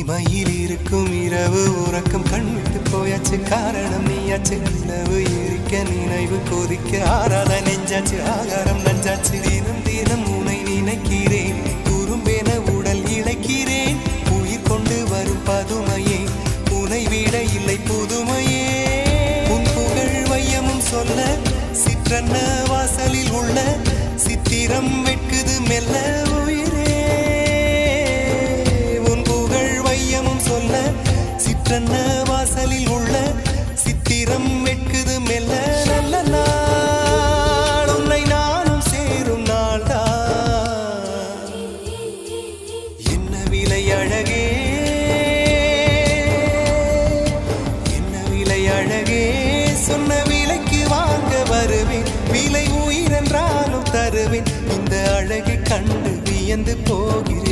இமையில் இருக்கும் இரவு உறக்கம் கண்விட்டு போயாச்சு காரணம் நீயாச்சு நிலவு எரிக்க நினைவு கொதிக்க ஆறாத நெஞ்சாச்சு ஆகாரம் நஞ்சாச்சு தினம் தினம் உனை நினைக்கிறேன் குறும்பென உடல் இழைக்கிறேன் உயிர் கொண்டு வரும் பதுமையே உனை விட இல்லை புதுமையே உன் புகழ் வையமும் சொல்ல சிற்றன்ன வாசலில் உள்ள சித்திரம் வெட்குது மெல்ல உயிரே உன் புகழ் வையமும் சொல்ல சிற்றன்ன வாசலில் உள்ள சித்திரம் வெட்குது மெல்ல நல்ல நாள் உன்னை நானும் சேரும் நாள்தான் என்ன விலை அழகே என்ன விலை அழகே சொன்ன விலைக்கு வாங்க வருவேன் விலை உயிரென்றாலும் தருவேன் இந்த அழகை கண்டு வியந்து போகிறேன்